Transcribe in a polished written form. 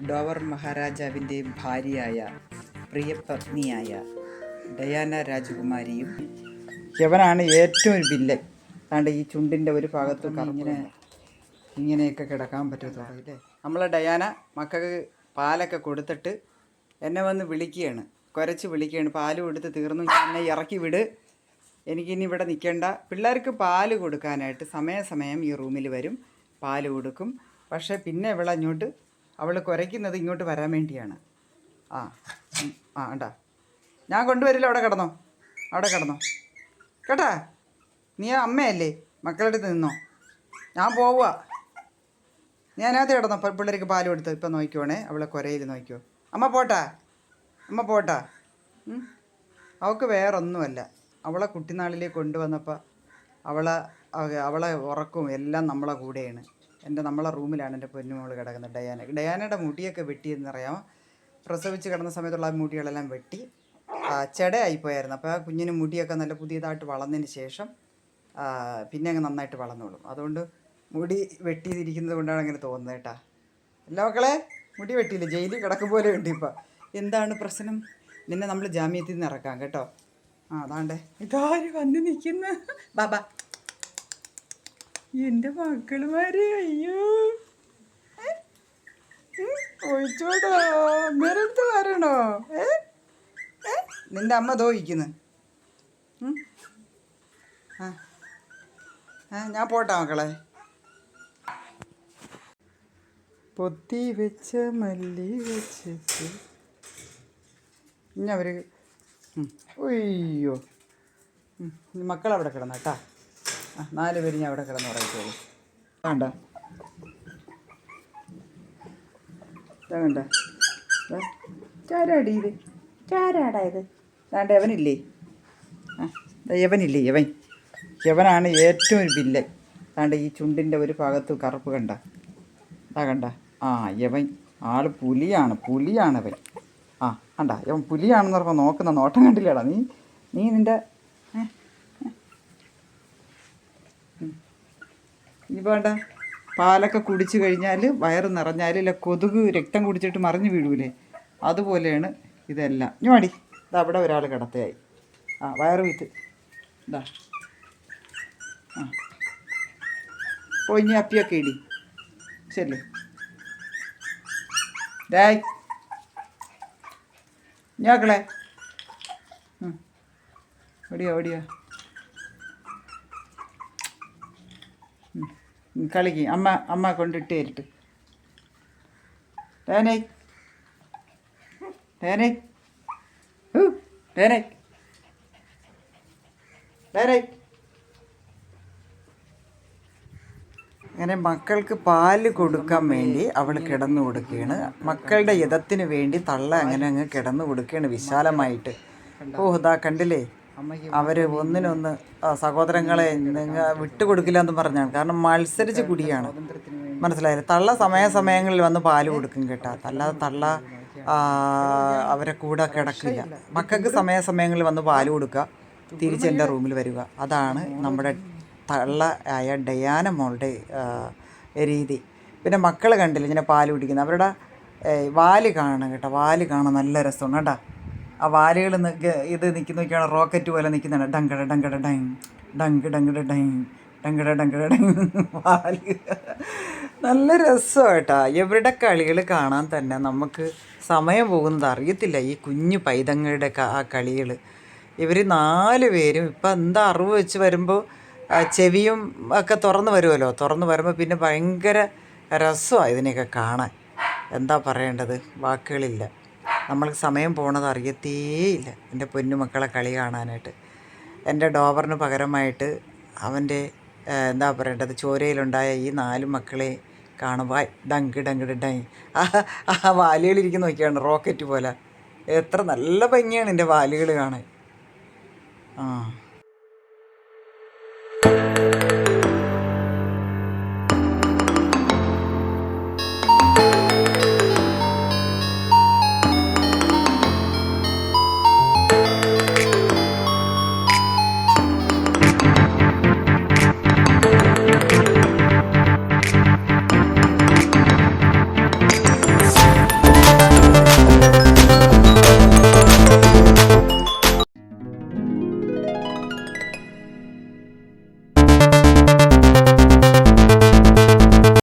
Dover മഹാരാജാവിൻ്റെ ഭാര്യയായ പ്രിയപത്നിയായ Diana രാജകുമാരിയും യവനാണ് ഏറ്റവും villain. അതാണ്ട് ഈ ചുണ്ടിൻ്റെ ഒരു ഭാഗത്ത് ഇങ്ങനെയൊക്കെ കിടക്കാൻ പറ്റത്തുള്ളൂ ഇല്ലേ. നമ്മളെ ഡയാന മക്കൾക്ക് പാലൊക്കെ കൊടുത്തിട്ട് എന്നെ വന്ന് വിളിക്കുകയാണ്, കുരച്ച് വിളിക്കുകയാണ്. പാല് കൊടുത്ത് തീർന്നു, എന്നെ ഇറക്കി വിട്, എനിക്കിനി ഇവിടെ നിൽക്കേണ്ട. പിള്ളേർക്ക് പാല് കൊടുക്കാനായിട്ട് സമയം ഈ റൂമിൽ വരും, പാല് കൊടുക്കും. പക്ഷേ പിന്നെ അവൾ കുരയ്ക്കുന്നത് ഇങ്ങോട്ട് വരാൻ വേണ്ടിയാണ്. ഉണ്ടാ, ഞാൻ കൊണ്ടുവരില്ല, അവിടെ കിടന്നോ കേട്ടാ. നീ അമ്മയല്ലേ, മക്കളുടെ അടുത്ത് നിന്നോ, ഞാൻ പോവുക. നീ അതിനകത്ത് കിടന്നോ, പിള്ളേർക്ക് പാല് കൊടുത്ത്. ഇപ്പം നോക്കിക്കോണേ, അവളെ കുരയിൽ നോക്കിയോ. അമ്മ പോട്ടാ. അവൾക്ക് വേറൊന്നുമല്ല, അവളെ കുട്ടിനാളിലേക്ക് കൊണ്ടുവന്നപ്പോൾ അവളെ ഉറക്കവും എല്ലാം നമ്മളെ കൂടെയാണ്. നമ്മളെ റൂമിലാണ് എൻ്റെ പൊന്നുമോൾ കിടക്കുന്നത്. ഡയാനയുടെ മുടിയൊക്കെ വെട്ടിയെന്നറിയാമോ. പ്രസവിച്ച് കിടന്ന സമയത്തുള്ള ആ മുടികളെല്ലാം വെട്ടി ചെടയായിപ്പോയായിരുന്നു. അപ്പോൾ ആ കുഞ്ഞിന് മുടിയൊക്കെ നല്ല പുതിയതായിട്ട് വളർന്നതിന് ശേഷം പിന്നെ അങ്ങ് നന്നായിട്ട് വളർന്നോളും. അതുകൊണ്ട് മുടി വെട്ടിയിരിക്കുന്നത് കൊണ്ടാണ് അങ്ങനെ തോന്നുന്നത് കേട്ടാ. എല്ലാ മക്കളെ, മുടി വെട്ടിയില്ല, ജയിലിൽ കിടക്കും പോലെ ഉണ്ട് ഇപ്പം. എന്താണ് പ്രശ്നം? നിന്നെ നമ്മൾ ജാമ്യത്തിൽ നിന്ന് ഇറക്കാം കേട്ടോ. അതാണ്ടേ ഇതാര് വന്ന് നിൽക്കുന്ന. ബാബാ, എൻ്റെ മക്കളുമാര്, അയ്യോ ഒഴിച്ചോടാ, അമ്മേരടുത്ത് വരണോ? നിൻ്റെ അമ്മ തോയിക്കുന്നു. ഞാൻ പോട്ടാ മക്കളെ. പൊത്തി വെച്ച മല്ലി വെച്ചിട്ട് ഇനി അവർ ഒയ്യോ മക്കളവിടെ കിടന്ന കേട്ടാ. 4 പേര് ഞാൻ അവിടെ കിടന്ന് ഉറങ്ങിക്കോളൂ. വേണ്ട ചാരാടി ഇത്, ചാരാടാ ഇത്. അതാണ്ട് യവനില്ലേ, യവനാണ് ഏറ്റവും വില്ലൻ. അതാണ്ട് ഈ ചുണ്ടിൻ്റെ ഒരു ഭാഗത്ത് കറുപ്പ് കണ്ട. യവൻ ആൾ പുലിയാണവൻ. യവൻ പുലിയാണെന്ന് പറഞ്ഞപ്പോൾ നോക്കുന്ന നോട്ടം കണ്ടില്ലടാ നീ നിൻ്റെ. ഇനി വേണ്ട, പാലൊക്കെ കുടിച്ചു കഴിഞ്ഞാൽ വയറ് നിറഞ്ഞാൽ ഇല്ല, കൊതുക് രക്തം കുടിച്ചിട്ട് മറിഞ്ഞു വീഴൂലേ, അതുപോലെയാണ് ഇതെല്ലാം. ഇനി മടി, അവിടെ ഒരാൾ കിടത്തയായി. വയറ് വിറ്റ് ഇതാ. പോയി ഇനി അപ്പിയൊക്കെ ഇടി ശരി. ഡായ് ഞാക്കളെ ഓടിയോ കളിക്ക്. അമ്മ കൊണ്ടിട്ട് തരിട്ട്. ഡേനേ അങ്ങനെ മക്കൾക്ക് പാല് കൊടുക്കാൻ വേണ്ടി അവൾ കിടന്നു കൊടുക്കുകയാണ്. മക്കളുടെ യഥത്തിന് വേണ്ടി തള്ള അങ്ങനെ അങ്ങ് കിടന്നു കൊടുക്കുകയാണ് വിശാലമായിട്ട്. ഇതാ കണ്ടില്ലേ, അവർ ഒന്നിനൊന്ന് സഹോദരങ്ങളെ നിങ്ങൾ വിട്ടുകൊടുക്കില്ല എന്ന് പറഞ്ഞാണ്. കാരണം മത്സരിച്ച് കുടിയാണ്, മനസ്സിലായില്ലേ. തള്ള സമയങ്ങളിൽ വന്ന് പാല് കൊടുക്കും കേട്ടോ, അല്ലാതെ തള്ള അവരെ കൂടെ കിടക്കില്ല. മക്കൾക്ക് സമയങ്ങളിൽ വന്ന് പാല് കൊടുക്കുക, തിരിച്ചെൻ്റെ റൂമിൽ വരിക. അതാണ് നമ്മുടെ തള്ള ആയ ഡയാന മോളുടെ രീതി. പിന്നെ മക്കൾ കണ്ടില്ല ഇങ്ങനെ പാല് കുടിക്കുന്നത്, അവരുടെ വാല് കാണണം കേട്ടോ. വാല് കാണാൻ നല്ല രസമാണ് കേട്ടോ. ആ വാലുകൾ ഇത് നിൽക്കുന്നൊക്കെയാണ് റോക്കറ്റ് പോലെ നിൽക്കുന്നുണ്ട്. ഡങ്കട ഡങ്കട ഡങ് ഡങ്ക് ഡങ്കട ഡങ് ഡങ്കട ഡങ്കട ഡങ്. വാല് നല്ല രസമാണ് കേട്ടോ. ഇവരുടെ കളികൾ കാണാൻ തന്നെ നമുക്ക് സമയം പോകുന്നത് അറിയത്തില്ല. ഈ കുഞ്ഞു പൈതങ്ങളുടെ ആ കളികൾ. ഇവർ 4 പേരും ഇപ്പം എന്താ അറിവ് വെച്ച് വരുമ്പോൾ ചെവിയും ഒക്കെ തുറന്ന് വരുമല്ലോ. തുറന്ന് വരുമ്പോൾ പിന്നെ ഭയങ്കര രസമാണ് ഇതിനെയൊക്കെ കാണാൻ. എന്താ പറയേണ്ടത്, വാക്കുകളില്ല. നമ്മൾക്ക് സമയം പോണത് അറിയത്തേയില്ല എൻ്റെ പൊന്നുമക്കളെ കളി കാണാനായിട്ട്. എൻ്റെ ഡോവറിന് പകരമായിട്ട് അവൻ്റെ എന്താ പറയേണ്ടത്, ചോരയിലുണ്ടായ ഈ 4 മക്കളെ കാണുമ്പോൾ ഡങ്ക് ഡങ്ക് ഡങ്. ആ വാലുകളിരിക്കുന്ന നോക്കിയാണ് റോക്കറ്റ് പോലെ. എത്ര നല്ല ഭംഗിയാണ് എൻ്റെ വാലുകൾ കാണാൻ.